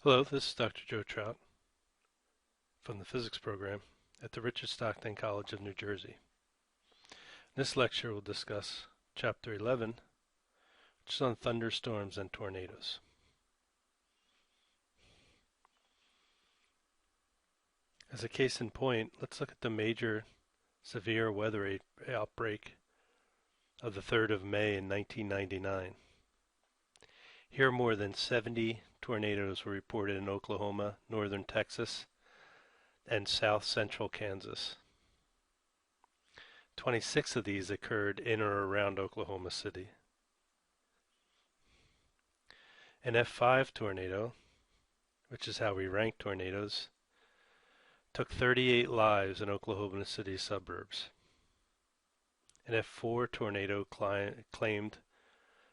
Hello, this is Dr. Joe Trout from the physics program at the Richard Stockton College of New Jersey. This lecture will discuss Chapter 11, which is on thunderstorms and tornadoes. As a case in point, let's look at the major severe weather outbreak of the 3rd of May in 1999. Here, more than 70 tornadoes were reported in Oklahoma, northern Texas, and south central Kansas. 26 of these occurred in or around Oklahoma City. An F5 tornado, which is how we rank tornadoes, took 38 lives in Oklahoma City suburbs. An F4 tornado claimed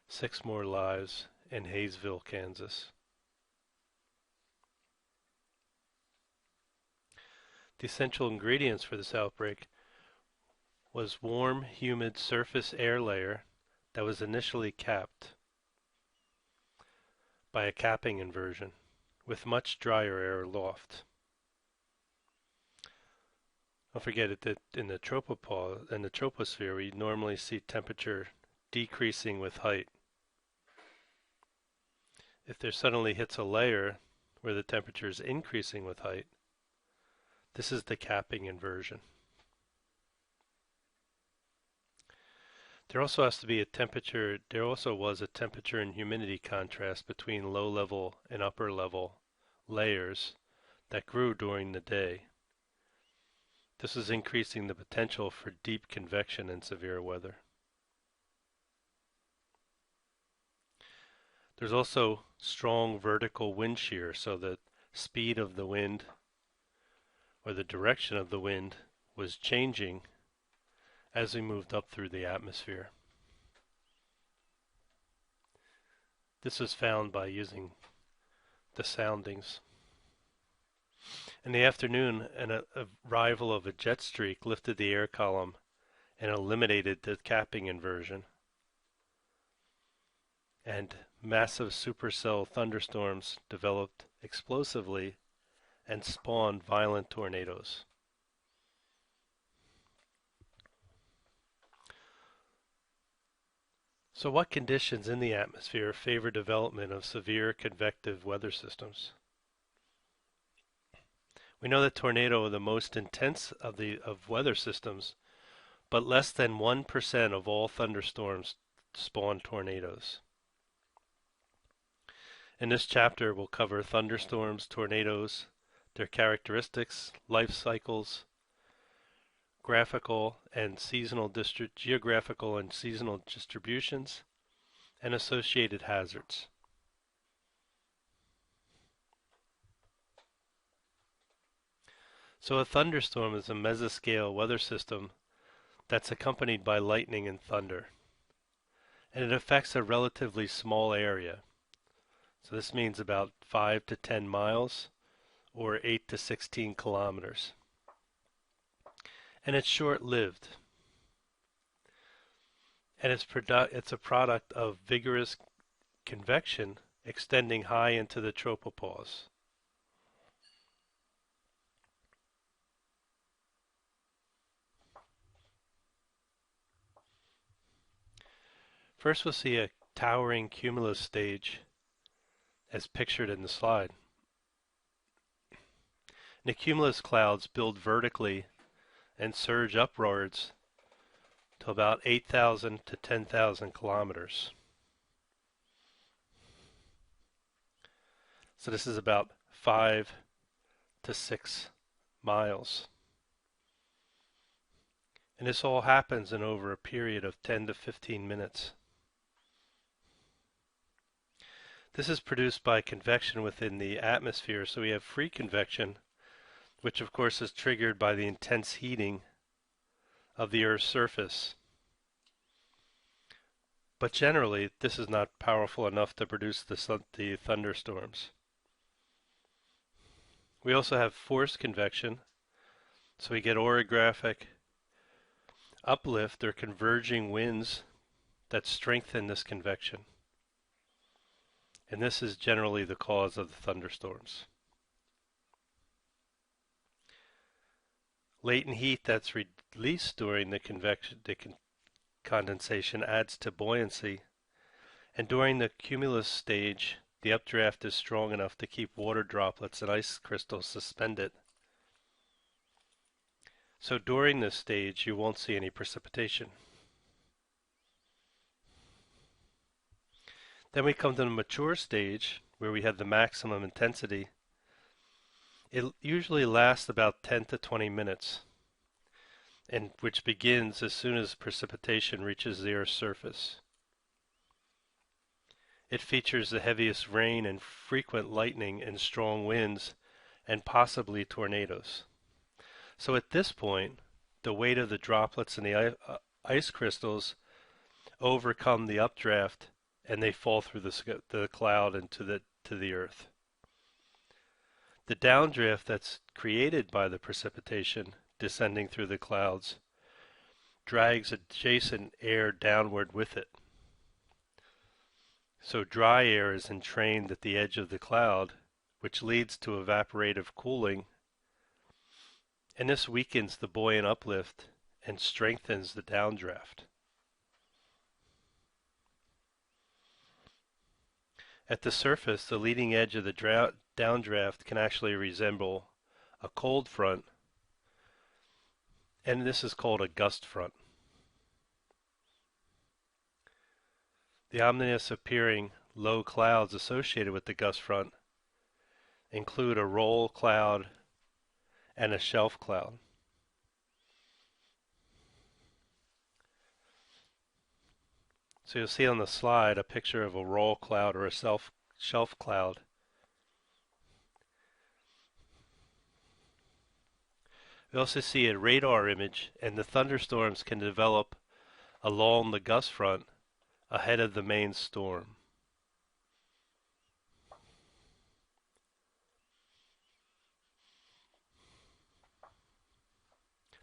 6 more lives in Hayesville, Kansas. The essential ingredients for this outbreak was warm, humid surface air layer that was initially capped by a capping inversion with much drier air aloft. Don't forget that in the troposphere, we normally see temperature decreasing with height. If there suddenly hits a layer where the temperature is increasing with height, this is the capping inversion. There also was a temperature and humidity contrast between low level and upper level layers that grew during the day. This is increasing the potential for deep convection in severe weather. There's also strong vertical wind shear, so the speed of the wind or the direction of the wind was changing as we moved up through the atmosphere. This was found by using the soundings. In the afternoon, an arrival of a jet streak lifted the air column and eliminated the capping inversion. And massive supercell thunderstorms developed explosively and spawned violent tornadoes. So what conditions in the atmosphere favor development of severe convective weather systems? We know that tornadoes are the most intense of weather systems, but less than 1% of all thunderstorms spawn tornadoes. In this chapter, we'll cover thunderstorms, tornadoes, their characteristics, life cycles, geographical and seasonal distributions, and associated hazards. So a thunderstorm is a mesoscale weather system that's accompanied by lightning and thunder, and it affects a relatively small area. So this means about 5 to 10 miles or 8 to 16 kilometers. And it's short-lived. And it's a product of vigorous convection extending high into the tropopause. First, we'll see a towering cumulus stage as pictured in the slide. The cumulus clouds build vertically and surge upwards to about 8,000 to 10,000 kilometers. So this is about 5 to 6 miles. And this all happens in over a period of 10 to 15 minutes. This is produced by convection within the atmosphere, so we have free convection, which of course is triggered by the intense heating of the Earth's surface. But generally, this is not powerful enough to produce the thunderstorms. We also have forced convection, so we get orographic uplift or converging winds that strengthen this convection. and this is generally the cause of the thunderstorms. Latent heat that's released during the condensation adds to buoyancy, and during the cumulus stage, the updraft is strong enough to keep water droplets and ice crystals suspended. So during this stage, you won't see any precipitation. Then we come to the mature stage, where we have the maximum intensity. It usually lasts about 10 to 20 minutes, and which begins as soon as precipitation reaches the Earth's surface. It features the heaviest rain and frequent lightning and strong winds, and possibly tornadoes. So at this point, the weight of the droplets and the ice crystals overcome the updraft, and they fall through the cloud and to the earth. The downdraft that's created by the precipitation descending through the clouds drags adjacent air downward with it. So dry air is entrained at the edge of the cloud, which leads to evaporative cooling, and this weakens the buoyant uplift and strengthens the downdraft. At the surface, the leading edge of the downdraft can actually resemble a cold front, and this is called a gust front. The ominous appearing low clouds associated with the gust front include a roll cloud and a shelf cloud. So you'll see on the slide a picture of a roll cloud or a shelf cloud. We also see a radar image, and the thunderstorms can develop along the gust front ahead of the main storm.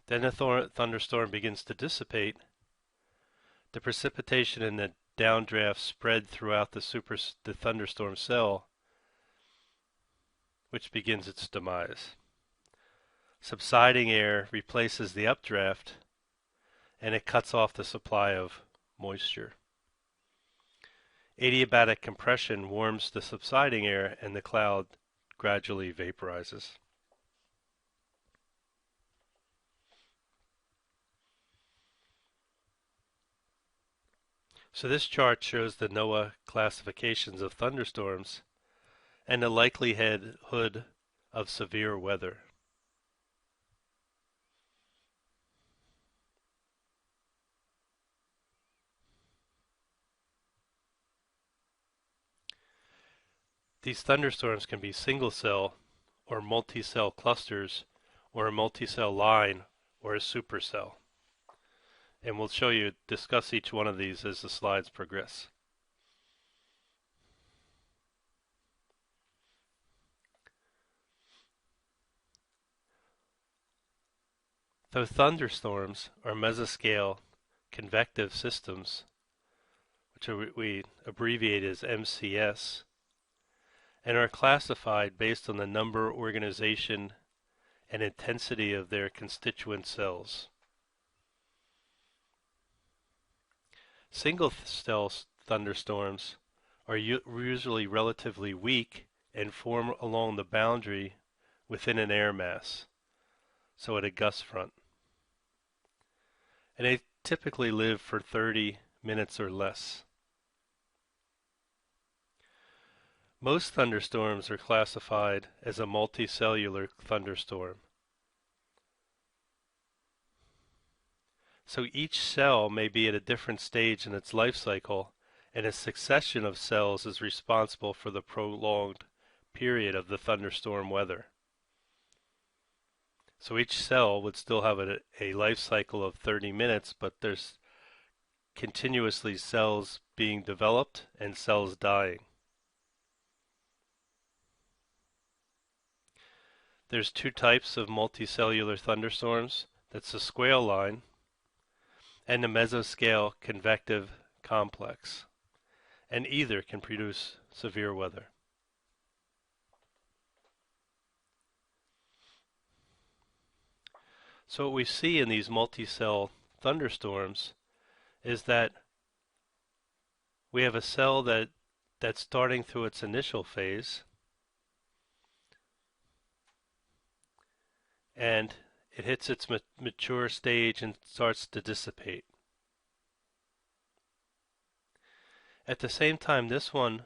Then the thunderstorm begins to dissipate. The precipitation and the downdraft spread throughout the thunderstorm cell, which begins its demise. Subsiding air replaces the updraft, and it cuts off the supply of moisture. Adiabatic compression warms the subsiding air, and the cloud gradually vaporizes. So this chart shows the NOAA classifications of thunderstorms and the likelihood of severe weather. These thunderstorms can be single cell or multi-cell clusters, or a multi-cell line, or a supercell. And we'll discuss each one of these as the slides progress. Though thunderstorms are mesoscale convective systems, which we abbreviate as MCS, and are classified based on the number, organization, and intensity of their constituent cells. Single-cell thunderstorms are usually relatively weak and form along the boundary within an air mass, so at a gust front. And they typically live for 30 minutes or less. Most thunderstorms are classified as a multicellular thunderstorm. So each cell may be at a different stage in its life cycle, and a succession of cells is responsible for the prolonged period of the thunderstorm weather. So each cell would still have a life cycle of 30 minutes, but there's continuously cells being developed and cells dying. There's two types of multicellular thunderstorms. That's the squale line and the mesoscale convective complex. and either can produce severe weather. So what we see in these multi-cell thunderstorms is that we have a cell that's starting through its initial phase, and it hits its mature stage and starts to dissipate. At the same time, this one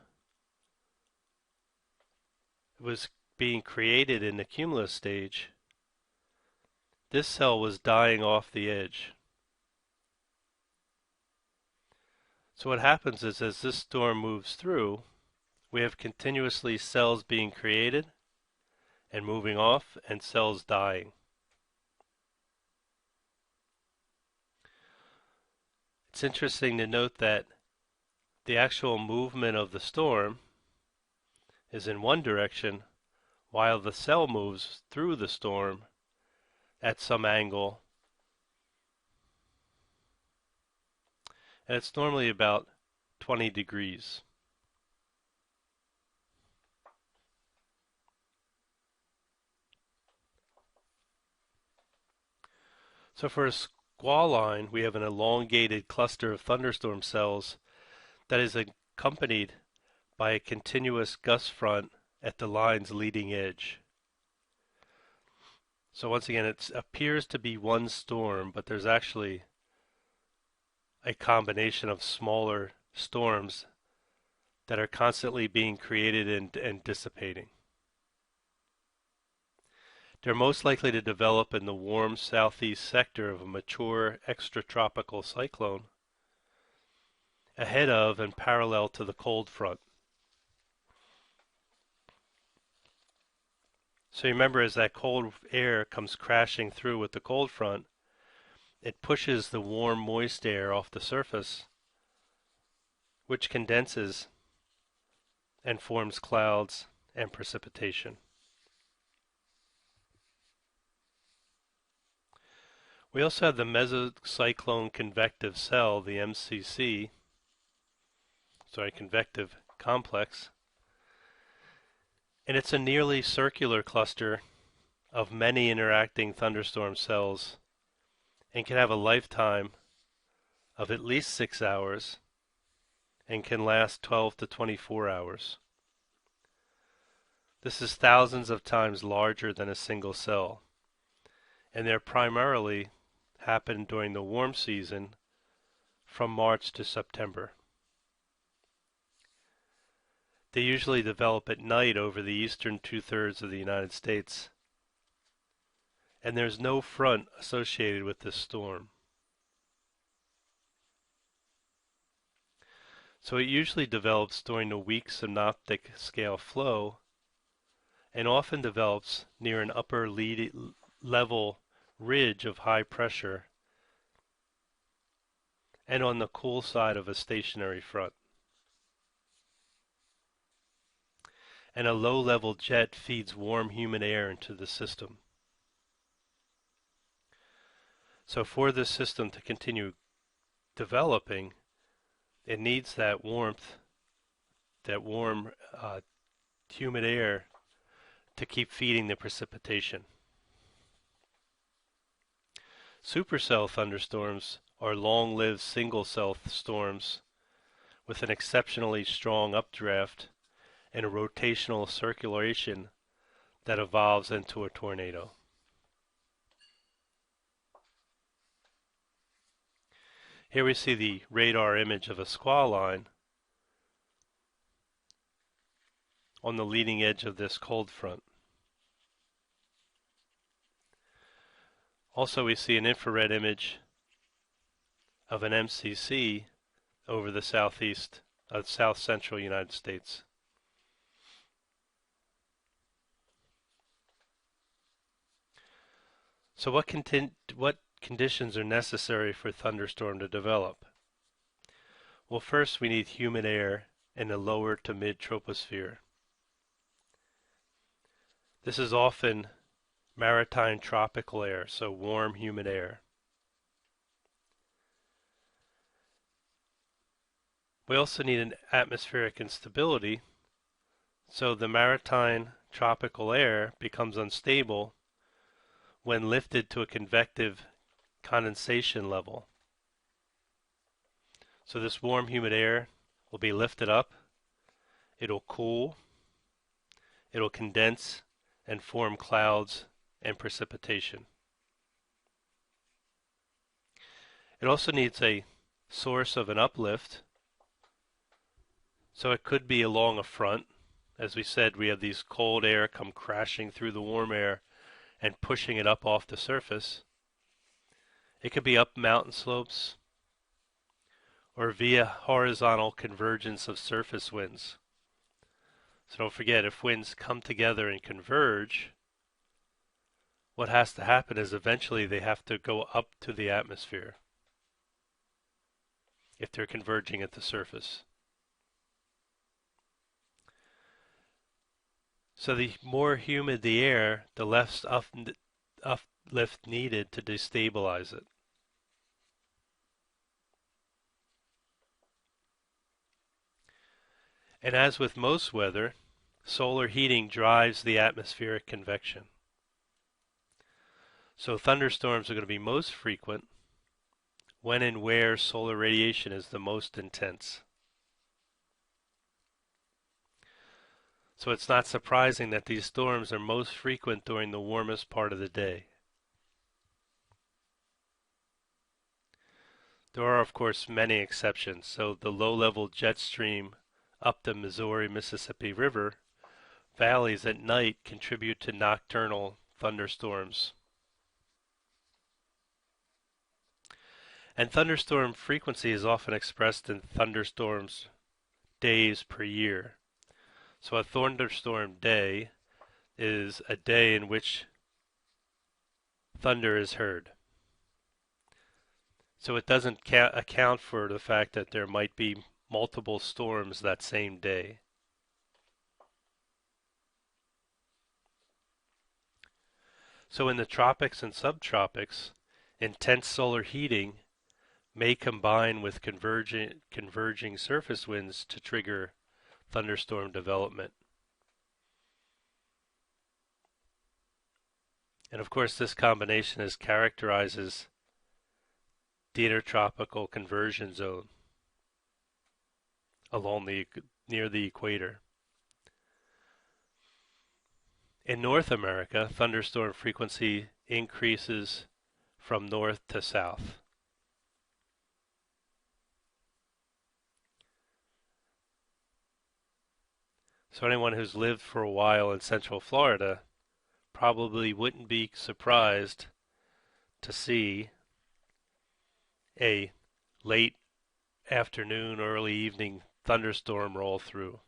was being created in the cumulus stage. This cell was dying off the edge. So what happens is, as this storm moves through, we have continuously cells being created and moving off, and cells dying. It's interesting to note that the actual movement of the storm is in one direction, while the cell moves through the storm at some angle, and it's normally about 20 degrees. So for a squall line, we have an elongated cluster of thunderstorm cells that is accompanied by a continuous gust front at the line's leading edge. So once again, it appears to be one storm, but there's actually a combination of smaller storms that are constantly being created and dissipating. They're most likely to develop in the warm southeast sector of a mature extratropical cyclone ahead of and parallel to the cold front. So remember, as that cold air comes crashing through with the cold front, it pushes the warm, moist air off the surface, which condenses and forms clouds and precipitation. We also have the mesocyclone convective cell, the convective complex, and it's a nearly circular cluster of many interacting thunderstorm cells and can have a lifetime of at least 6 hours and can last 12 to 24 hours. This is thousands of times larger than a single cell, and they're primarily happen during the warm season from March to September. They usually develop at night over the eastern two-thirds of the United States, and there's no front associated with this storm. So it usually develops during the weak synoptic scale flow and often develops near an upper level ridge of high pressure and on the cool side of a stationary front. And a low-level jet feeds warm, humid air into the system. So for this system to continue developing, it needs that warmth, that warm, humid air to keep feeding the precipitation. Supercell thunderstorms are long-lived single-cell storms with an exceptionally strong updraft and a rotational circulation that evolves into a tornado. Here we see the radar image of a squall line on the leading edge of this cold front. Also, we see an infrared image of an MCC over the south central United States. So what conditions are necessary for a thunderstorm to develop? Well, first we need humid air in the lower to mid troposphere. This is often maritime tropical air, so warm, humid air. We also need an atmospheric instability, so the maritime tropical air becomes unstable when lifted to a convective condensation level. So this warm, humid air will be lifted up, it'll cool, it'll condense and form clouds and precipitation. It also needs a source of an uplift, so it could be along a front. As we said, we have these cold air come crashing through the warm air and pushing it up off the surface. It could be up mountain slopes or via horizontal convergence of surface winds. So don't forget, if winds come together and converge, what has to happen is eventually they have to go up to the atmosphere if they're converging at the surface. So the more humid the air, the less uplift needed to destabilize it. And as with most weather, solar heating drives the atmospheric convection. So thunderstorms are going to be most frequent when and where solar radiation is the most intense. So it's not surprising that these storms are most frequent during the warmest part of the day. There are, of course, many exceptions. So the low-level jet stream up the Missouri-Mississippi River valleys at night contribute to nocturnal thunderstorms. And thunderstorm frequency is often expressed in thunderstorms days per year. So a thunderstorm day is a day in which thunder is heard. So it doesn't account for the fact that there might be multiple storms that same day. So in the tropics and subtropics, intense solar heating may combine with converging surface winds to trigger thunderstorm development. And of course, this combination characterizes the intertropical conversion zone near the equator. In North America, thunderstorm frequency increases from north to south. So anyone who's lived for a while in Central Florida probably wouldn't be surprised to see a late afternoon, early evening thunderstorm roll through.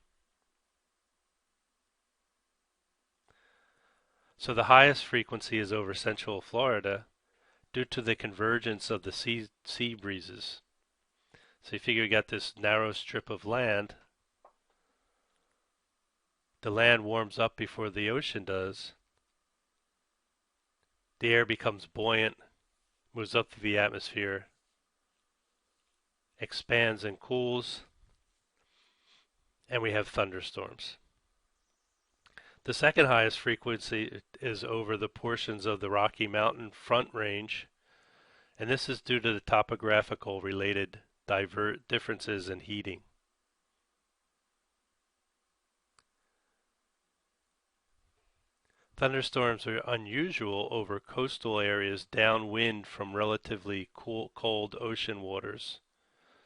So the highest frequency is over Central Florida due to the convergence of the sea breezes. So you figure you got this narrow strip of land. The land warms up before the ocean does. The air becomes buoyant, moves up through the atmosphere, expands and cools, and we have thunderstorms. The second highest frequency is over the portions of the Rocky Mountain Front Range, and this is due to the topographical related differences in heating. Thunderstorms are unusual over coastal areas downwind from relatively cold ocean waters.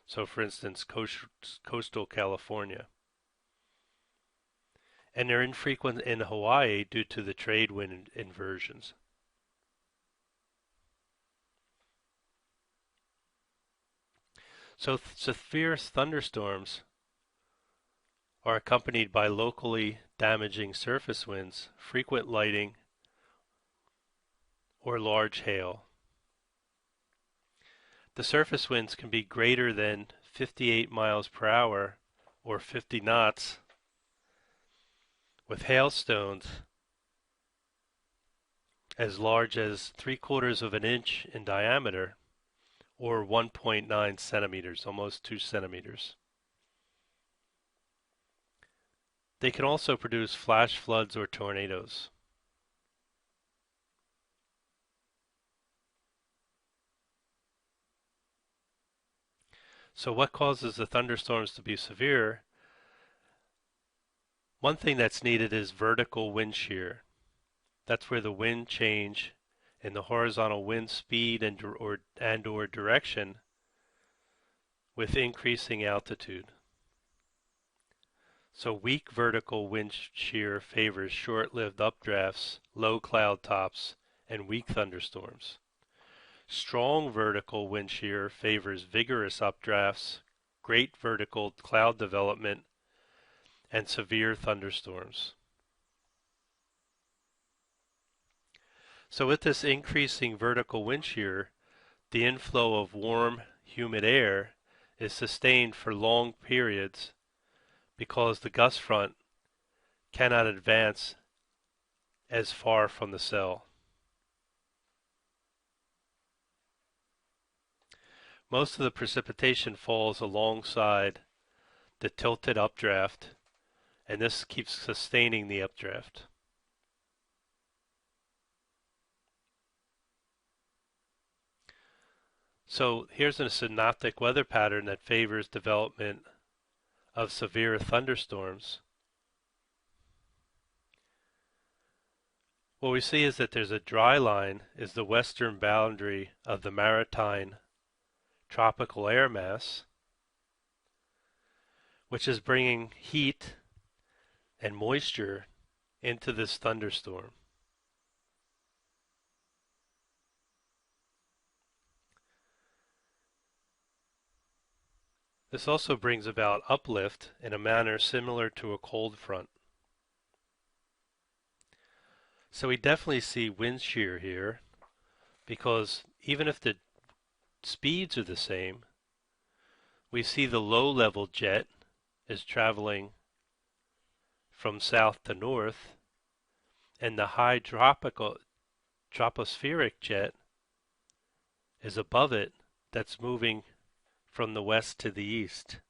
So for instance, coastal California. And they're infrequent in Hawaii due to the trade wind inversions. So severe thunderstorms are accompanied by locally damaging surface winds, frequent lighting, or large hail. The surface winds can be greater than 58 miles per hour or 50 knots, with hailstones as large as 3/4 of an inch in diameter or 1.9 centimeters, almost 2 centimeters. They can also produce flash floods or tornadoes. So what causes the thunderstorms to be severe? One thing that's needed is vertical wind shear. That's where the wind change in the horizontal wind speed and or direction with increasing altitude. So weak vertical wind shear favors short-lived updrafts, low cloud tops, and weak thunderstorms. Strong vertical wind shear favors vigorous updrafts, great vertical cloud development, and severe thunderstorms. So with this increasing vertical wind shear, the inflow of warm, humid air is sustained for long periods because the gust front cannot advance as far from the cell. Most of the precipitation falls alongside the tilted updraft, and this keeps sustaining the updraft. So here's a synoptic weather pattern that favors development of severe thunderstorms. What we see is that there's a dry line is the western boundary of the maritime tropical air mass, which is bringing heat and moisture into this thunderstorm. This also brings about uplift in a manner similar to a cold front. So we definitely see wind shear here, because even if the speeds are the same, we see the low-level jet is traveling from south to north, and the high tropospheric jet is above it, that's moving from the west to the east.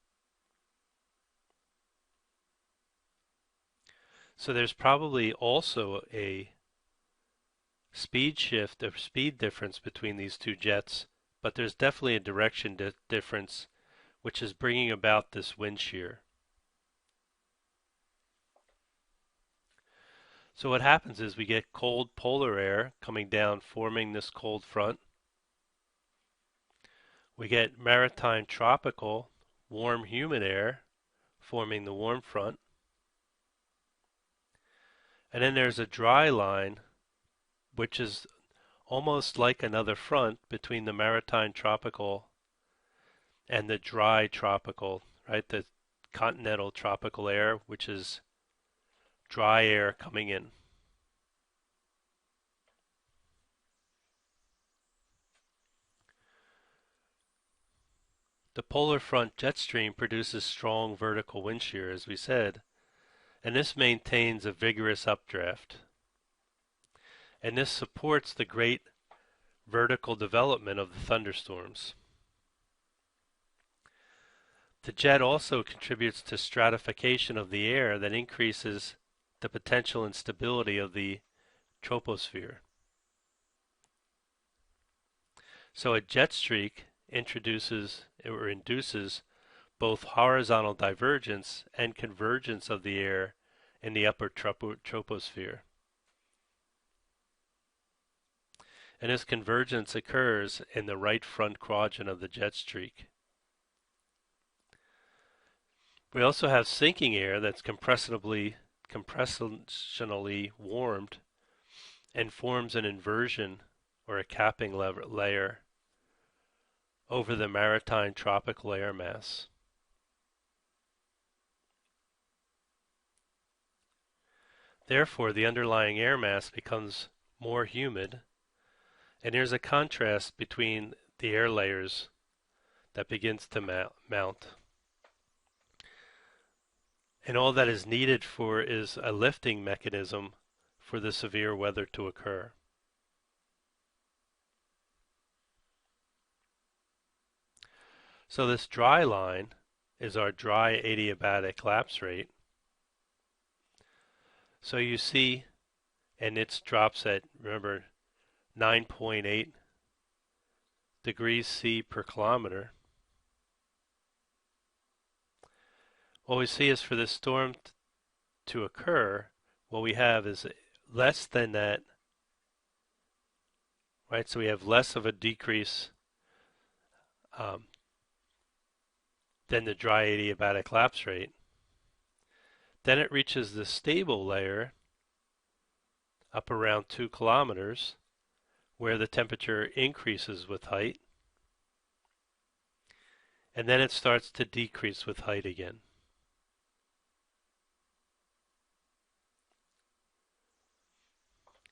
So there's probably also a speed shift or speed difference between these two jets, but there's definitely a direction difference, which is bringing about this wind shear. So what happens is we get cold polar air coming down, forming this cold front. We get maritime tropical, warm humid air forming the warm front. And then there's a dry line, which is almost like another front between the maritime tropical and the dry tropical, right? The continental tropical air, which is dry air coming in. The polar front jet stream produces strong vertical wind shear, as we said, and this maintains a vigorous updraft. And this supports the great vertical development of the thunderstorms. The jet also contributes to stratification of the air that increases the potential instability of the troposphere. So a jet streak introduces or induces both horizontal divergence and convergence of the air in the upper troposphere. And this convergence occurs in the right front quadrant of the jet streak. We also have sinking air that's compressionally warmed and forms an inversion or a capping layer over the maritime tropical air mass. Therefore, the underlying air mass becomes more humid, and there's a contrast between the air layers that begins to mount. And all that is needed for is a lifting mechanism for the severe weather to occur. So this dry line is our dry adiabatic lapse rate. So you see, and it drops at, remember, 9.8 degrees C per kilometer. What we see is for this storm to occur, what we have is less than that, right? So we have less of a decrease um, than the dry adiabatic lapse rate. Then it reaches the stable layer up around 2 kilometers, where the temperature increases with height, and then it starts to decrease with height again.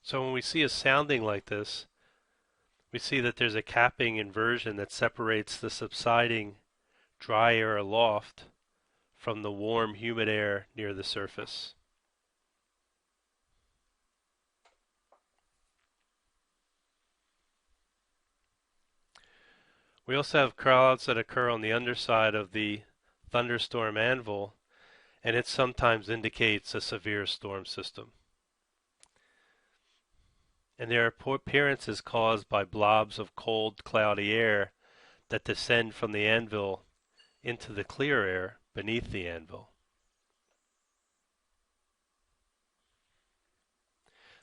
So when we see a sounding like this, we see that there's a capping inversion that separates the subsiding dry air aloft from the warm, humid air near the surface. We also have clouds that occur on the underside of the thunderstorm anvil, and it sometimes indicates a severe storm system. And their appearance is caused by blobs of cold, cloudy air that descend from the anvil into the clear air beneath the anvil.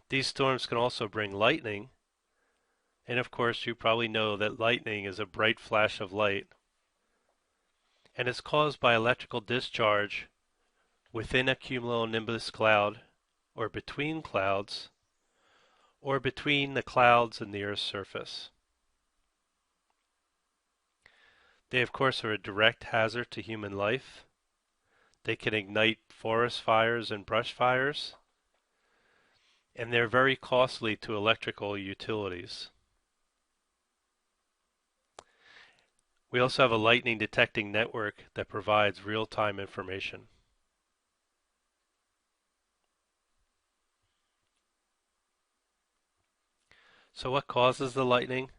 These storms can also bring lightning, and of course you probably know that lightning is a bright flash of light, and is caused by electrical discharge within a cumulonimbus cloud, or between clouds, or between the clouds and the Earth's surface. They of course are a direct hazard to human life. They can ignite forest fires and brush fires, and they're very costly to electrical utilities. We also have a lightning detecting network that provides real-time information. So what causes the lightning?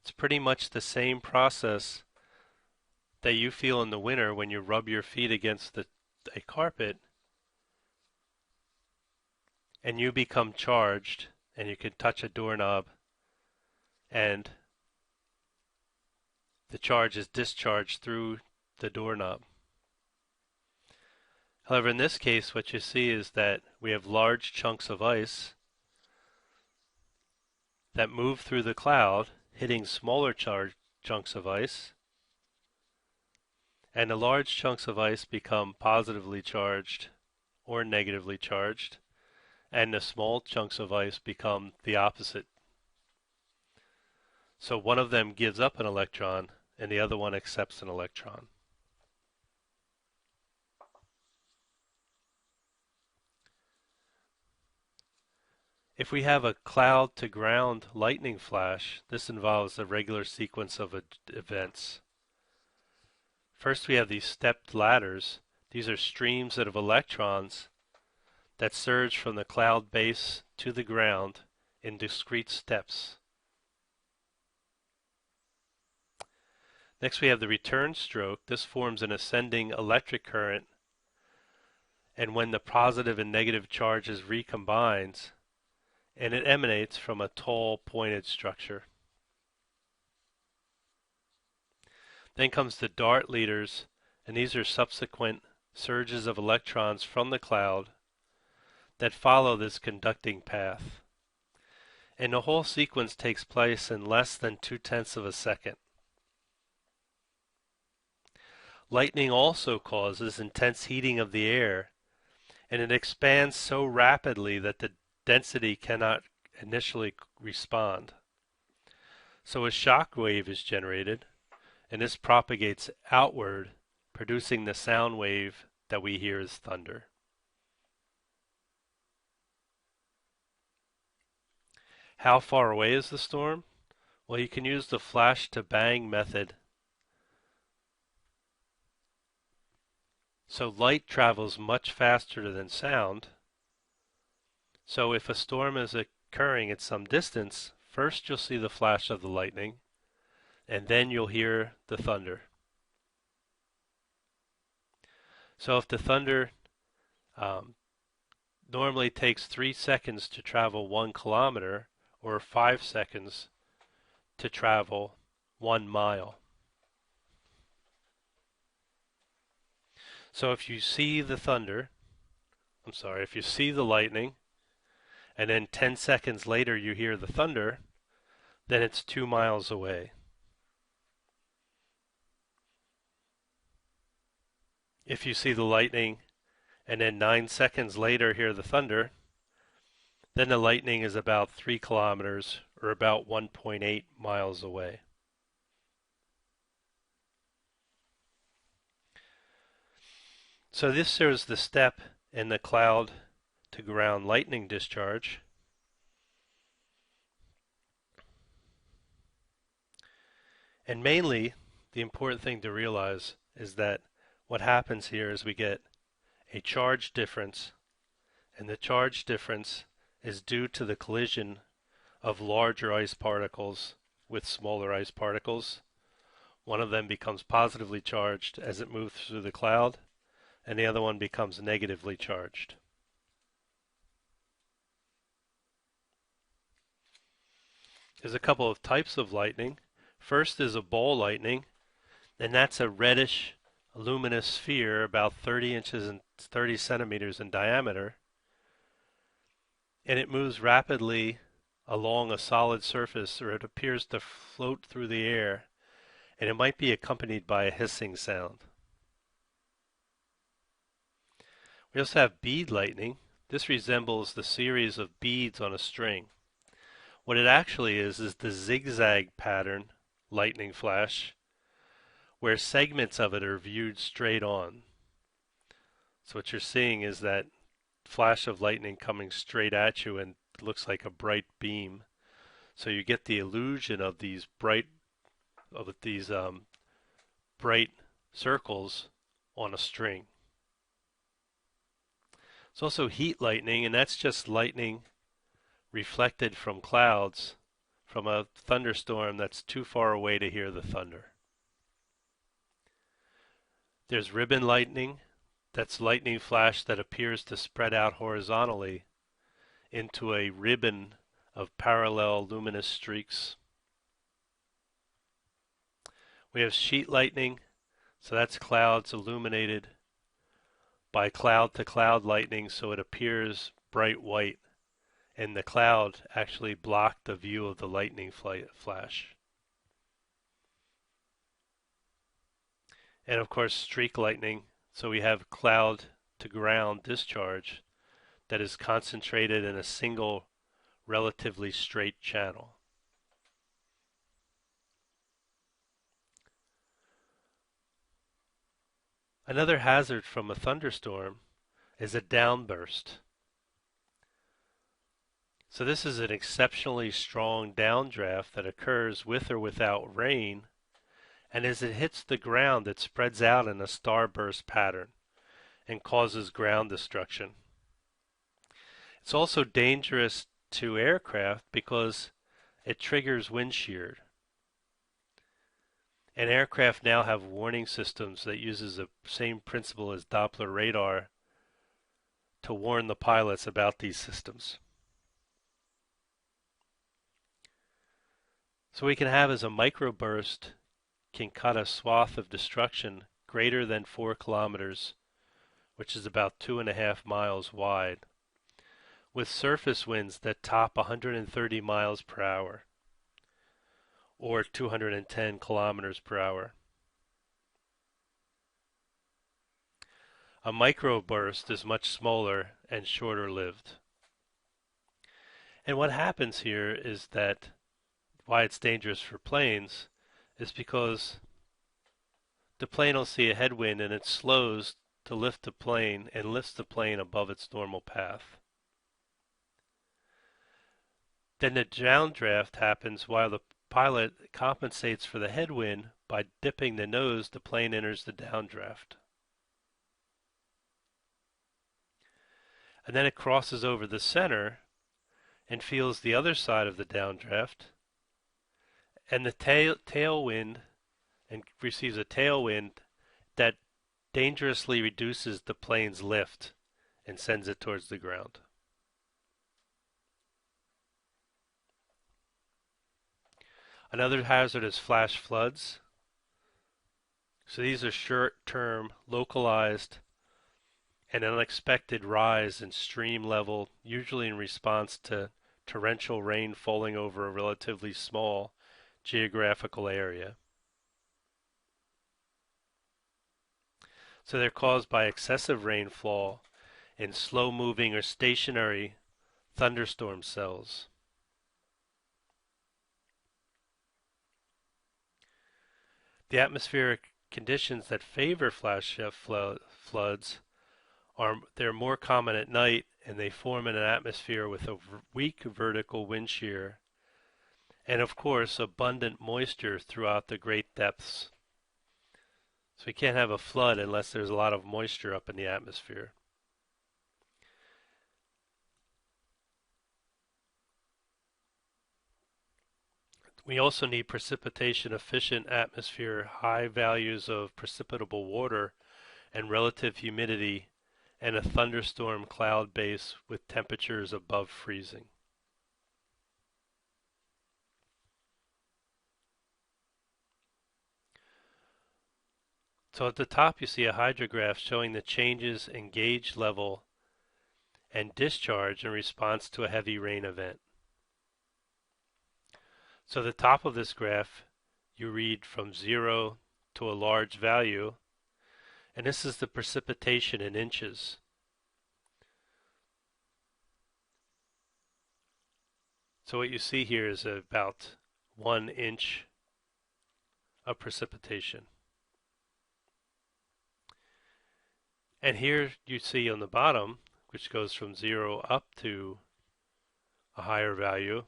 It's pretty much the same process that you feel in the winter when you rub your feet against a carpet and you become charged, and you can touch a doorknob and the charge is discharged through the doorknob. However, in this case, what you see is that we have large chunks of ice that move through the cloud, hitting smaller chunks of ice, and the large chunks of ice become positively charged or negatively charged, and the small chunks of ice become the opposite. So one of them gives up an electron and the other one accepts an electron. If we have a cloud to ground lightning flash, this involves a regular sequence of events. First we have these stepped ladders. These are streams of electrons that surge from the cloud base to the ground in discrete steps. Next we have the return stroke. This forms an ascending electric current, and when the positive and negative charges recombines, and it emanates from a tall pointed structure. Then comes the dart leaders, and these are subsequent surges of electrons from the cloud that follow this conducting path. And the whole sequence takes place in less than 0.2 of a second. Lightning also causes intense heating of the air, and it expands so rapidly that the density cannot initially respond. So a shock wave is generated, and this propagates outward, producing the sound wave that we hear as thunder. How far away is the storm? Well, you can use the flash to bang method. So light travels much faster than sound. So if a storm is occurring at some distance, first you'll see the flash of the lightning, and then you'll hear the thunder. So if the thunder Um, Normally takes 3 seconds to travel 1 kilometer or 5 seconds to travel 1 mile. So if you see the thunder, if you see the lightning, and then 10 seconds later you hear the thunder, then it's 2 miles away. If you see the lightning and then 9 seconds later hear the thunder, then the lightning is about 3 kilometers or about 1.8 miles away. So this shows the step in the cloud to ground lightning discharge. And mainly, the important thing to realize is that what happens here is we get a charge difference, and the charge difference is due to the collision of larger ice particles with smaller ice particles. One of them becomes positively charged as it moves through the cloud, and the other one becomes negatively charged. There's a couple of types of lightning. First is a ball lightning, and that's a reddish luminous sphere about 30 inches and 30 centimeters in diameter, and it moves rapidly along a solid surface, or it appears to float through the air, and it might be accompanied by a hissing sound. We also have bead lightning. This resembles the series of beads on a string. What it actually is the zigzag pattern lightning flash, where segments of it are viewed straight on. So what you're seeing is that flash of lightning coming straight at you, and it looks like a bright beam. So you get the illusion of these bright circles on a string. It's also heat lightning, and that's just lightning reflected from clouds from a thunderstorm that's too far away to hear the thunder. There's ribbon lightning. That's lightning flash that appears to spread out horizontally into a ribbon of parallel luminous streaks. We have sheet lightning, so that's clouds illuminated by cloud-to-cloud lightning, so it appears bright white, and the cloud actually blocked the view of the lightning flash. And of course, streak lightning, so we have cloud-to-ground discharge that is concentrated in a single, relatively straight channel. Another hazard from a thunderstorm is a downburst. So this is an exceptionally strong downdraft that occurs with or without rain, and as it hits the ground it spreads out in a starburst pattern and causes ground destruction. It's also dangerous to aircraft because it triggers wind shear. And aircraft now have warning systems that uses the same principle as Doppler radar to warn the pilots about these systems. So we can have as a microburst can cut a swath of destruction greater than 4 kilometers, which is about 2.5 miles wide, with surface winds that top 130 miles per hour, or 210 kilometers per hour. A microburst is much smaller and shorter lived. And what happens here is that why it's dangerous for planes is because the plane will see a headwind and it slows to lift the plane and lifts the plane above its normal path. Then the downdraft happens while the pilot compensates for the headwind by dipping the nose. The plane enters the downdraft. And then it crosses over the center and feels the other side of the downdraft, and the tailwind, and receives a tailwind that dangerously reduces the plane's lift and sends it towards the ground. Another hazard is flash floods. So these are short-term, localized, and unexpected rise in stream level, usually in response to torrential rain falling over a relatively small geographical area. So they're caused by excessive rainfall in slow-moving or stationary thunderstorm cells. The atmospheric conditions that favor flash floods they're more common at night, and they form in an atmosphere with a weak vertical wind shear and of course abundant moisture throughout the great depths. So we can't have a flood unless there's a lot of moisture up in the atmosphere. We also need precipitation efficient atmosphere, high values of precipitable water and relative humidity, and a thunderstorm cloud base with temperatures above freezing. So at the top you see a hydrograph showing the changes in gauge level and discharge in response to a heavy rain event. So the top of this graph you read from 0 to a large value, and this is the precipitation in inches. So what you see here is about 1 inch of precipitation. And here you see on the bottom, which goes from 0 up to a higher value,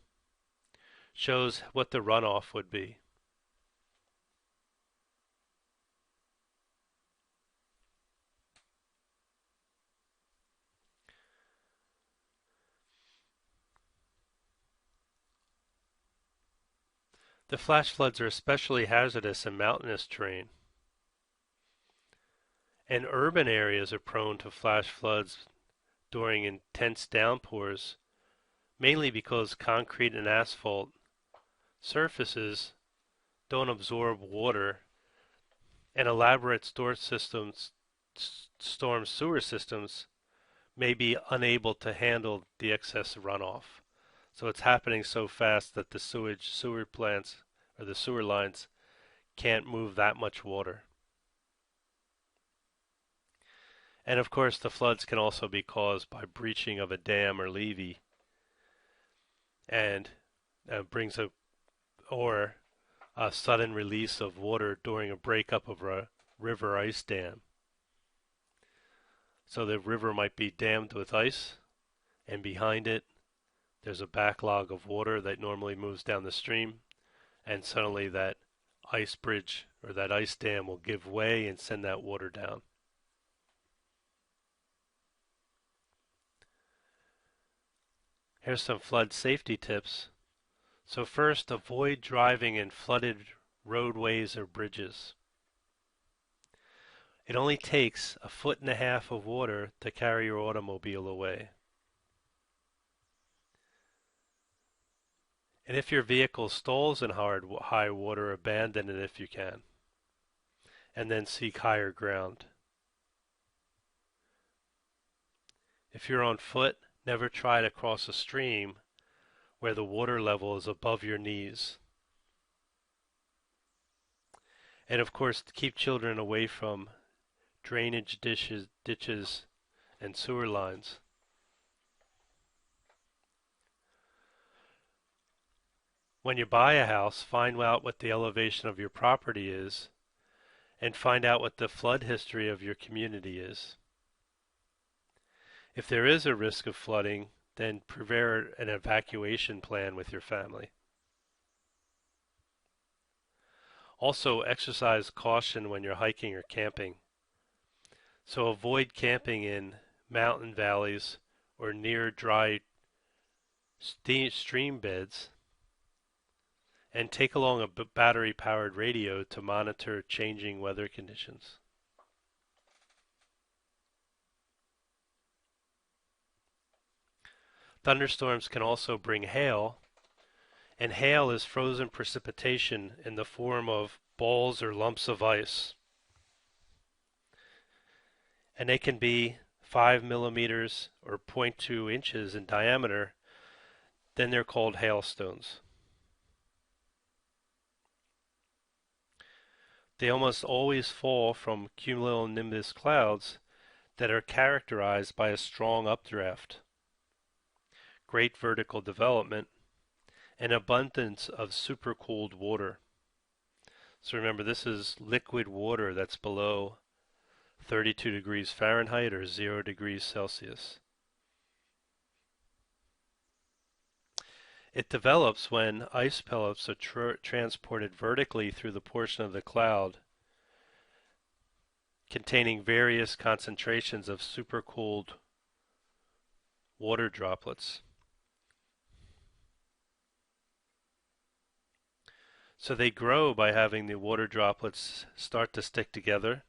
shows what the runoff would be. The flash floods are especially hazardous in mountainous terrain. And urban areas are prone to flash floods during intense downpours, mainly because concrete and asphalt surfaces don't absorb water, and elaborate storm sewer systems may be unable to handle the excess runoff. So it's happening so fast that the sewer plants or the sewer lines can't move that much water. And of course the floods can also be caused by breaching of a dam or levee, and brings a sudden release of water during a breakup of a river ice dam. So the river might be dammed with ice, and behind it there's a backlog of water that normally moves down the stream, and suddenly that ice bridge or that ice dam will give way and send that water down. Here's some flood safety tips. So first, avoid driving in flooded roadways or bridges. It only takes 1.5 feet of water to carry your automobile away. And if your vehicle stalls in high water, abandon it if you can, and then seek higher ground. If you're on foot, never try to cross a stream where the water level is above your knees. And of course, keep children away from drainage ditches, and sewer lines. When you buy a house, find out what the elevation of your property is, and find out what the flood history of your community is. If there is a risk of flooding, then prepare an evacuation plan with your family. Also, exercise caution when you're hiking or camping. So avoid camping in mountain valleys or near dry stream beds, and take along a battery-powered radio to monitor changing weather conditions. Thunderstorms can also bring hail, and hail is frozen precipitation in the form of balls or lumps of ice. And they can be 5 millimeters or 0.2 inches in diameter. Then they're called hailstones. They almost always fall from cumulonimbus clouds that are characterized by a strong updraft, great vertical development, and abundance of supercooled water. So remember, this is liquid water that's below 32 degrees Fahrenheit or 0 degrees Celsius. It develops when ice pellets are transported vertically through the portion of the cloud containing various concentrations of supercooled water droplets. So they grow by having the water droplets start to stick together,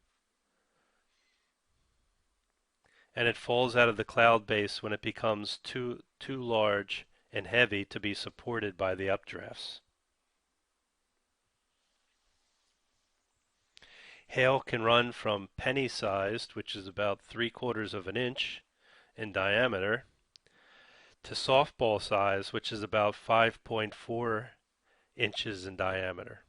and it falls out of the cloud base when it becomes too large and heavy to be supported by the updrafts. Hail can run from penny-sized, which is about 3/4 of an inch in diameter, to softball size, which is about 5.4 inches in diameter.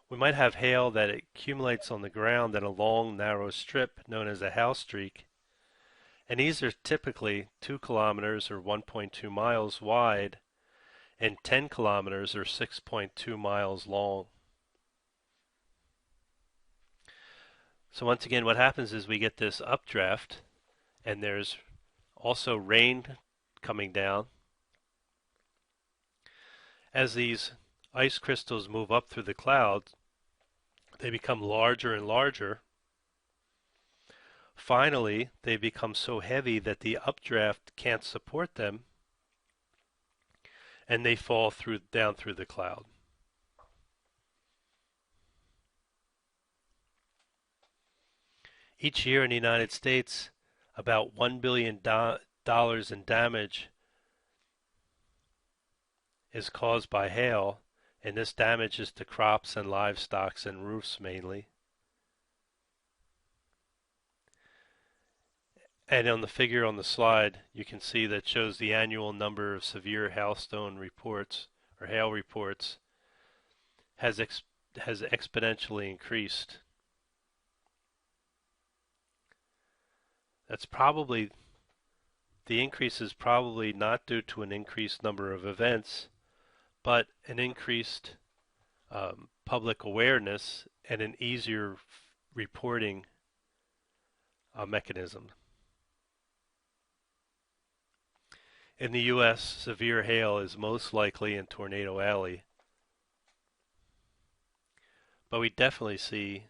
We might have hail that accumulates on the ground in a long, narrow strip known as a hail streak, and these are typically 2 kilometers or 1.2 miles wide and 10 kilometers or 6.2 miles long. So once again, what happens is we get this updraft, and there's also rain coming down. As these ice crystals move up through the clouds, they become larger and larger. Finally, they become so heavy that the updraft can't support them, and they fall down through the cloud. Each year in the United States, about $1 billion in damage is caused by hail, and this damage is to crops and livestock and roofs mainly. And on the figure on the slide, you can see that shows the annual number of severe hailstone reports or hail reports has exponentially increased. That's probably, the increase is probably not due to an increased number of events, but an increased public awareness and an easier reporting mechanism. In the U.S., severe hail is most likely in Tornado Alley, but we definitely see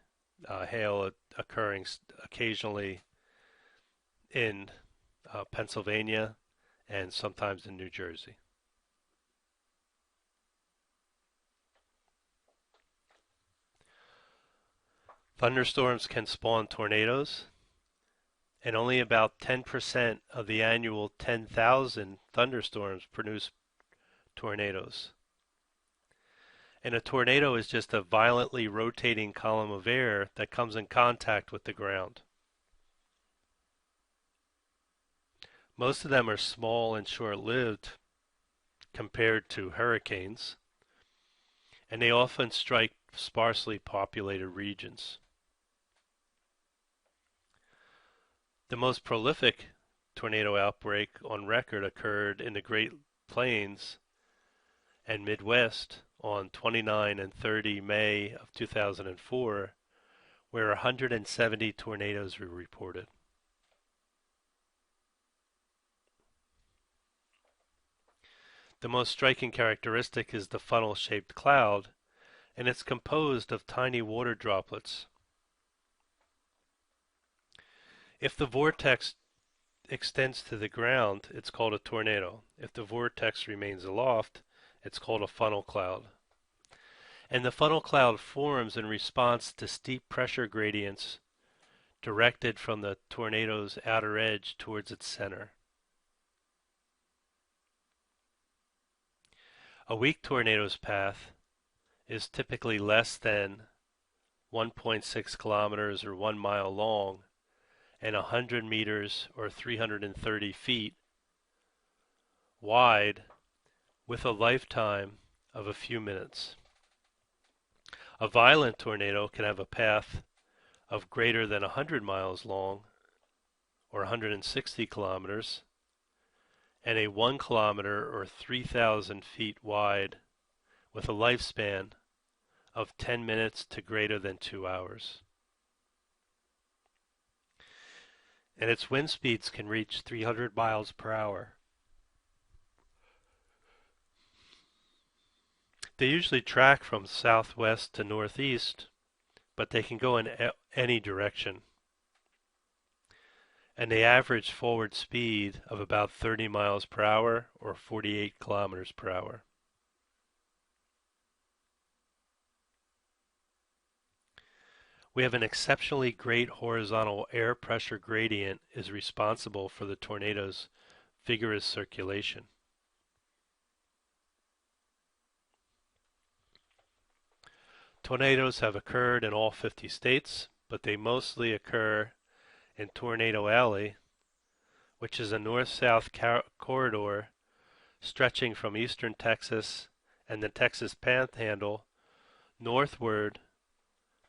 hail occurring occasionally in Pennsylvania and sometimes in New Jersey. Thunderstorms can spawn tornadoes, and only about 10% of the annual 10,000 thunderstorms produce tornadoes. And a tornado is just a violently rotating column of air that comes in contact with the ground. Most of them are small and short-lived compared to hurricanes, and they often strike sparsely populated regions. The most prolific tornado outbreak on record occurred in the Great Plains and Midwest on 29 and 30 May of 2004, where 170 tornadoes were reported. The most striking characteristic is the funnel-shaped cloud, and it's composed of tiny water droplets. If the vortex extends to the ground, it's called a tornado. If the vortex remains aloft, it's called a funnel cloud. And the funnel cloud forms in response to steep pressure gradients directed from the tornado's outer edge towards its center. A weak tornado's path is typically less than 1.6 kilometers or 1 mile long and 100 meters or 330 feet wide with a lifetime of a few minutes. A violent tornado can have a path of greater than 100 miles long or 160 kilometers and a 1 kilometer or 3,000 feet wide with a lifespan of 10 minutes to greater than 2 hours. And its wind speeds can reach 300 miles per hour. They usually track from southwest to northeast, but they can go in any direction. And they average forward speed of about 30 miles per hour or 48 kilometers per hour. We have an exceptionally great horizontal air pressure gradient is responsible for the tornado's vigorous circulation. Tornadoes have occurred in all 50 states, but they mostly occur in Tornado Alley, which is a north-south corridor stretching from eastern Texas and the Texas Panhandle northward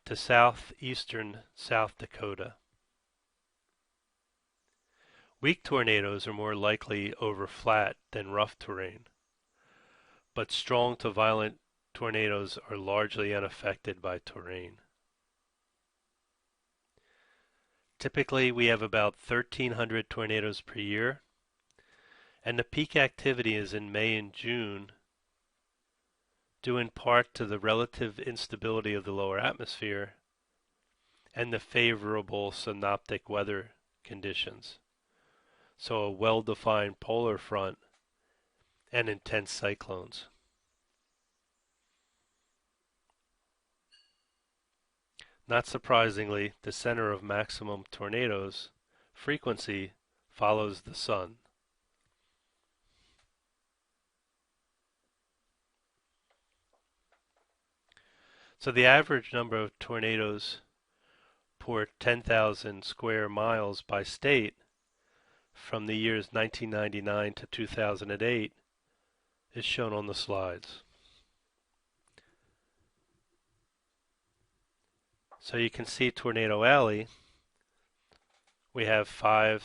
to southeastern South Dakota. Weak tornadoes are more likely over flat than rough terrain, but strong to violent tornadoes are largely unaffected by terrain. Typically, we have about 1,300 tornadoes per year, and the peak activity is in May and June, due in part to the relative instability of the lower atmosphere and the favorable synoptic weather conditions. So a well-defined polar front and intense cyclones. Not surprisingly, the center of maximum tornadoes frequency follows the sun. So the average number of tornadoes per 10,000 square miles by state from the years 1999 to 2008 is shown on the slides. So you can see Tornado Alley, we have 5.6,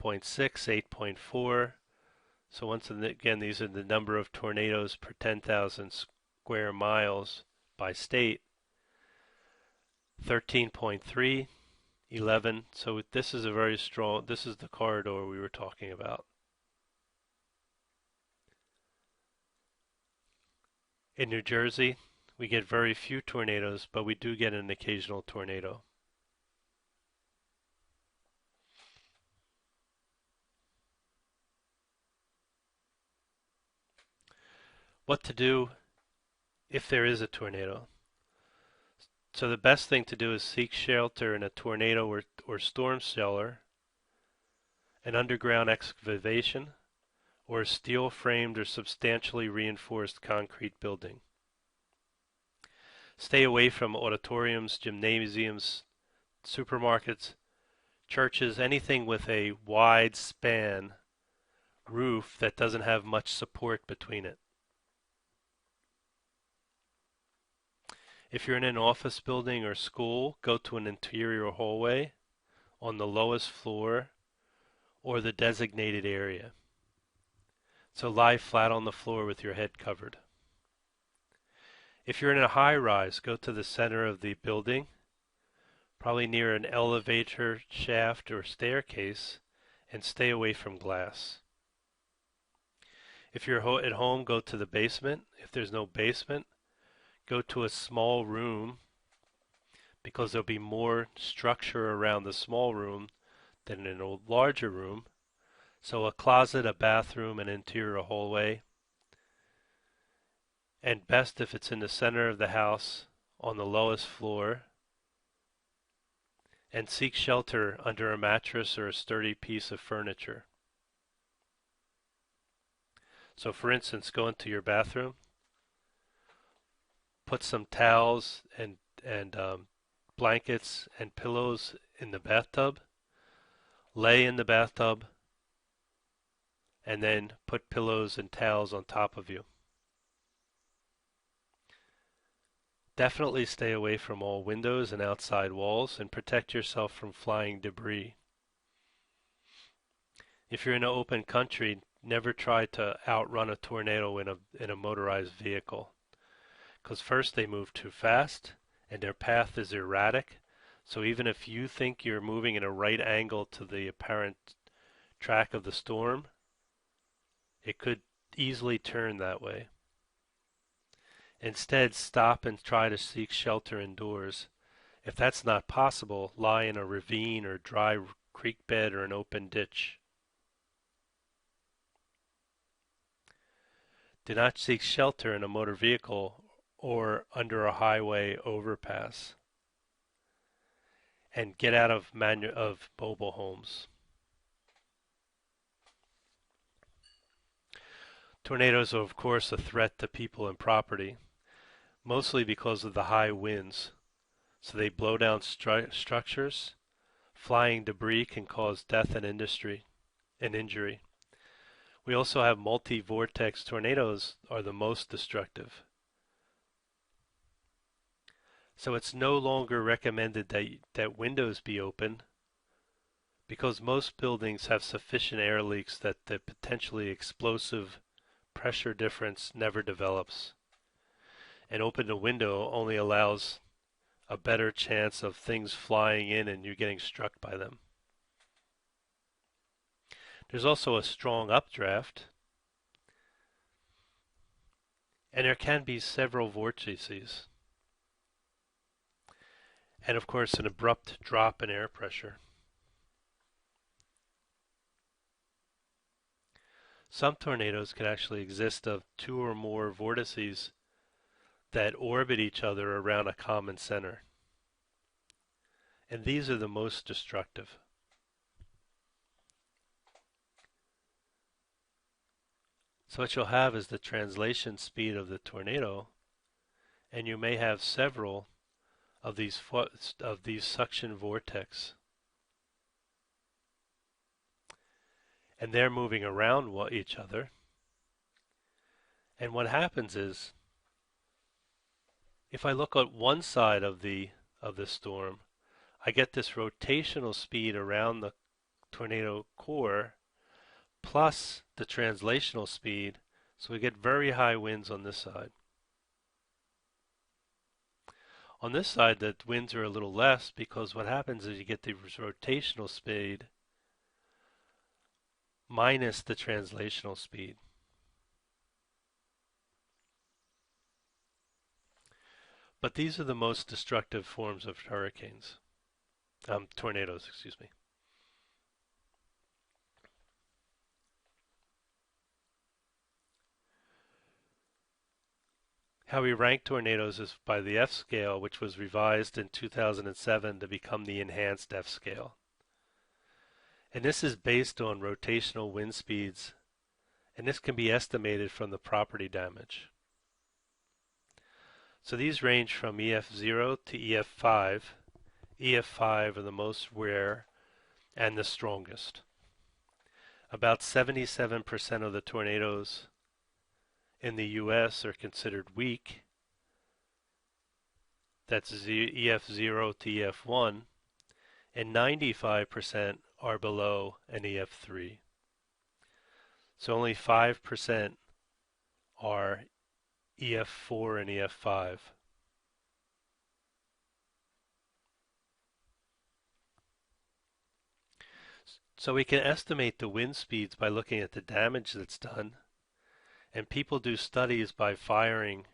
8.4. So once again, these are the number of tornadoes per 10,000 square miles by state. 13.3, 11. So this is a very strong, this is the corridor we were talking about. In New Jersey, we get very few tornadoes, but we do get an occasional tornado. What to do if there is a tornado? So the best thing to do is seek shelter in a tornado or storm cellar, an underground excavation, or a steel-framed or substantially reinforced concrete building. Stay away from auditoriums, gymnasiums, supermarkets, churches, anything with a wide span roof that doesn't have much support between it. If you're in an office building or school, go to an interior hallway on the lowest floor or the designated area. So lie flat on the floor with your head covered. If you're in a high rise, go to the center of the building, probably near an elevator shaft or staircase, and stay away from glass. If you're at home, go to the basement. If there's no basement, go to a small room because there'll be more structure around the small room than in a larger room. So a closet, a bathroom, an interior hallway. And best if it's in the center of the house on the lowest floor. and seek shelter under a mattress or a sturdy piece of furniture. So for instance, go into your bathroom, put some towels and blankets and pillows in the bathtub, lay in the bathtub, and then put pillows and towels on top of you. Definitely stay away from all windows and outside walls and protect yourself from flying debris. If you're in an open country, never try to outrun a tornado in a motorized vehicle. Because first, they move too fast and their path is erratic. So even if you think you're moving in a right angle to the apparent track of the storm, it could easily turn that way. Instead, stop and try to seek shelter indoors. If that's not possible, lie in a ravine or dry creek bed or an open ditch. Do not seek shelter in a motor vehicle or under a highway overpass. And get out of mobile homes. Tornadoes are, of course, a threat to people and property, mostly because of the high winds. So they blow down structures. Flying debris can cause death and injury. We also have multi-vortex tornadoes are the most destructive. So it's no longer recommended that windows be open because most buildings have sufficient air leaks that the potentially explosive pressure difference never develops. And open a window only allows a better chance of things flying in and you getting struck by them. There's also a strong updraft, and there can be several vortices. And of course, an abrupt drop in air pressure. Some tornadoes can actually exist of two or more vortices that orbit each other around a common center. And these are the most destructive. So what you'll have is the translation speed of the tornado, and you may have several of these suction vortex. And they're moving around each other. And what happens is, if I look at one side of the storm, I get this rotational speed around the tornado core plus the translational speed, so we get very high winds on this side. On this side, the winds are a little less because what happens is you get the rotational speed minus the translational speed. But these are the most destructive forms of tornadoes, excuse me. How we rank tornadoes is by the F scale, which was revised in 2007 to become the enhanced F scale. And this is based on rotational wind speeds, and this can be estimated from the property damage. So these range from EF0 to EF5. EF5 are the most rare and the strongest. About 77% of the tornadoes in the US are considered weak. That's EF0 to EF1, and 95% are below an EF3. So only 5% are EF4 and EF5. So we can estimate the wind speeds by looking at the damage that's done. And people do studies by firing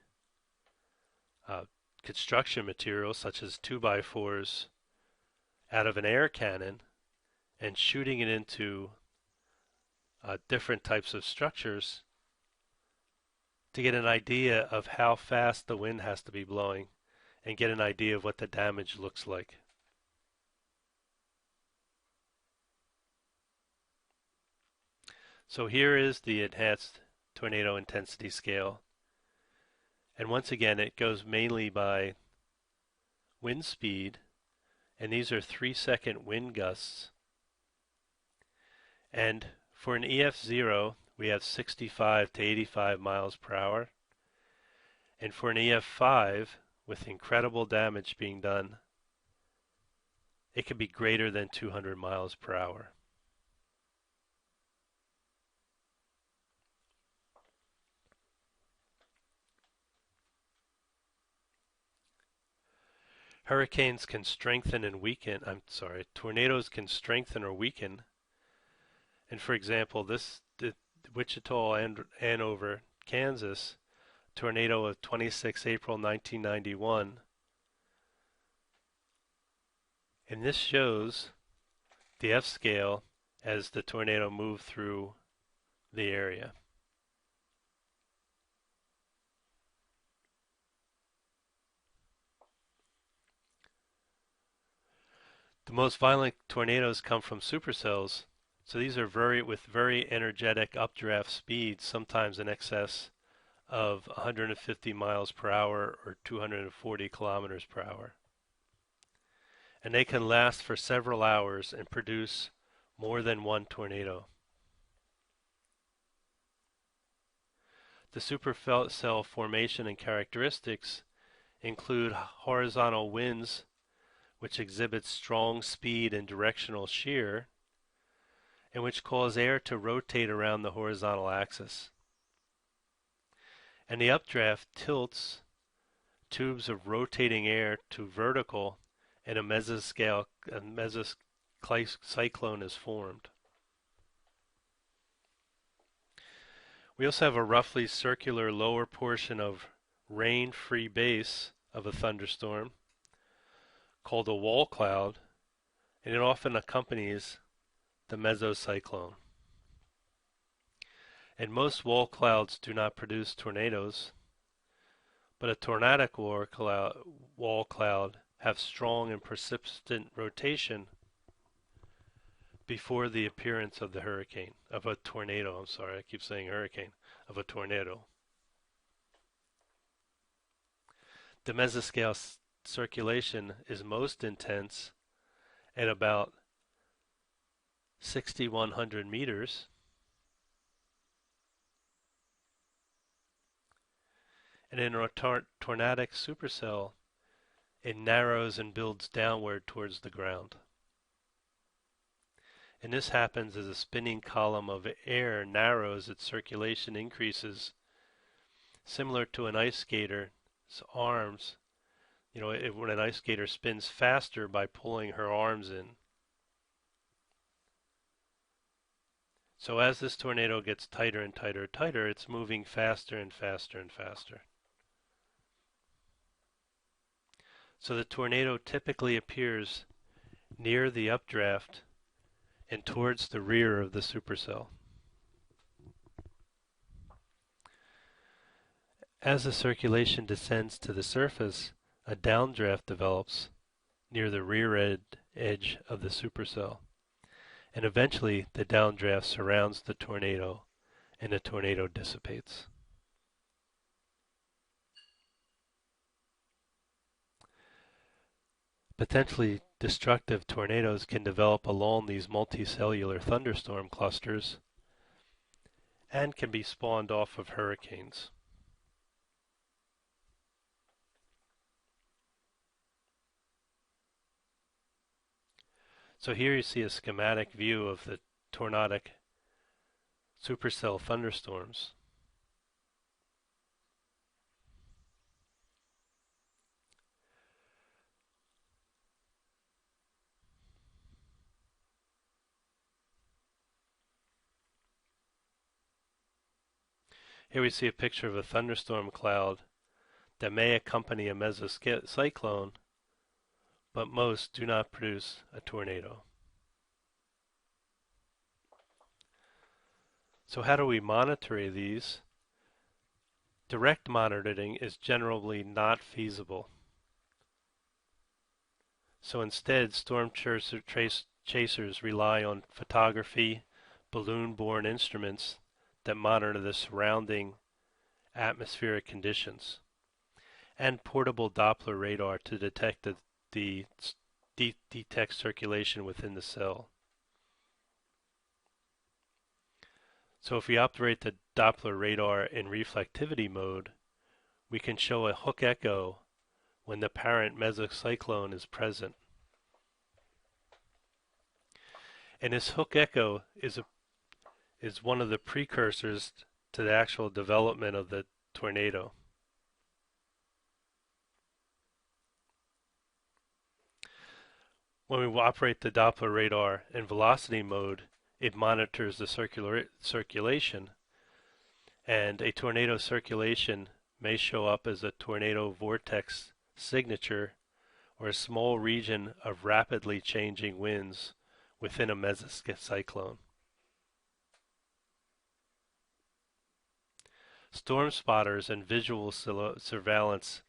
construction materials such as 2x4s out of an air cannon and shooting it into different types of structures to get an idea of how fast the wind has to be blowing and get an idea of what the damage looks like. So here is the enhanced tornado intensity scale. And once again, it goes mainly by wind speed, and these are 3-second wind gusts. And for an EF0, we have 65 to 85 miles per hour. And for an EF5, with incredible damage being done, it could be greater than 200 miles per hour. Hurricanes can strengthen and weaken, tornadoes can strengthen or weaken. And for example, the Wichita and Hanover, Kansas tornado of 26 April 1991. And this shows the F scale as the tornado moved through the area. The most violent tornadoes come from supercells. So these are with very energetic updraft speeds, sometimes in excess of 150 miles per hour or 240 kilometers per hour. And they can last for several hours and produce more than one tornado. The supercell formation and characteristics include horizontal winds, which exhibit strong speed and directional shear, and which cause air to rotate around the horizontal axis. And the updraft tilts tubes of rotating air to vertical, and a mesocyclone is formed. We also have a roughly circular lower portion of rain-free base of a thunderstorm called a wall cloud, and it often accompanies the mesocyclone. And most wall clouds do not produce tornadoes, but a tornadic wall cloud have strong and persistent rotation before the appearance of the tornado. I keep saying hurricane, of a tornado. The mesoscale circulation is most intense at about 6,100 meters. And in a tornadic supercell, it narrows and builds downward towards the ground. And this happens as a spinning column of air narrows, its circulation increases, similar to an ice skater's arms. When an ice skater spins faster by pulling her arms in. So as this tornado gets tighter and tighter, it's moving faster and faster and faster. So the tornado typically appears near the updraft and towards the rear of the supercell. As the circulation descends to the surface, a downdraft develops near the rear edge of the supercell, and eventually the downdraft surrounds the tornado and the tornado dissipates. Potentially destructive tornadoes can develop along these multicellular thunderstorm clusters and can be spawned off of hurricanes. So here you see a schematic view of the tornadic supercell thunderstorms. Here we see a picture of a thunderstorm cloud that may accompany a mesocyclone, but most do not produce a tornado. So how do we monitor these? Direct monitoring is generally not feasible. So instead, storm chasers rely on photography, balloon-borne instruments that monitor the surrounding atmospheric conditions, and portable Doppler radar to detect detect circulation within the cell. So if we operate the Doppler radar in reflectivity mode, we can show a hook echo when the parent mesocyclone is present. And this hook echo is one of the precursors to the actual development of the tornado. When we operate the Doppler radar in velocity mode, it monitors the circulation, and a tornado circulation may show up as a tornado vortex signature or a small region of rapidly changing winds within a mesocyclone. Storm spotters and visual surveillance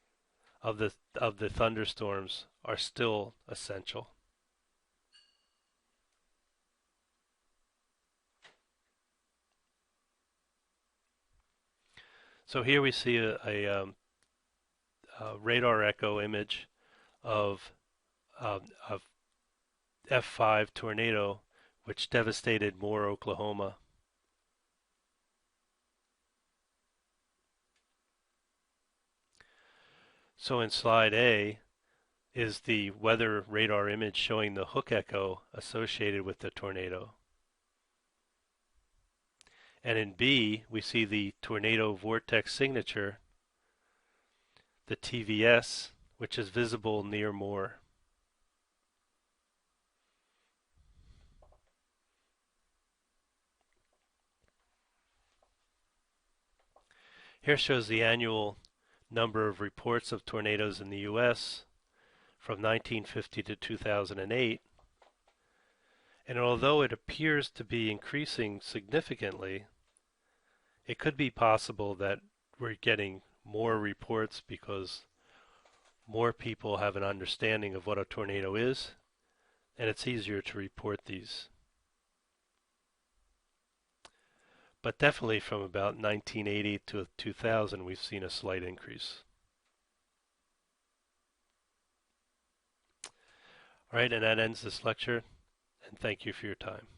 of the thunderstorms are still essential. So here we see a radar echo image of a F5 tornado which devastated Moore, Oklahoma. So in slide A is the weather radar image showing the hook echo associated with the tornado. And in B, we see the tornado vortex signature, the TVS, which is visible near Moore. Here shows the annual number of reports of tornadoes in the U.S. from 1950 to 2008. And although it appears to be increasing significantly, it could be possible that we're getting more reports because more people have an understanding of what a tornado is, and it's easier to report these. But definitely from about 1980 to 2000, we've seen a slight increase. All right, and that ends this lecture, and thank you for your time.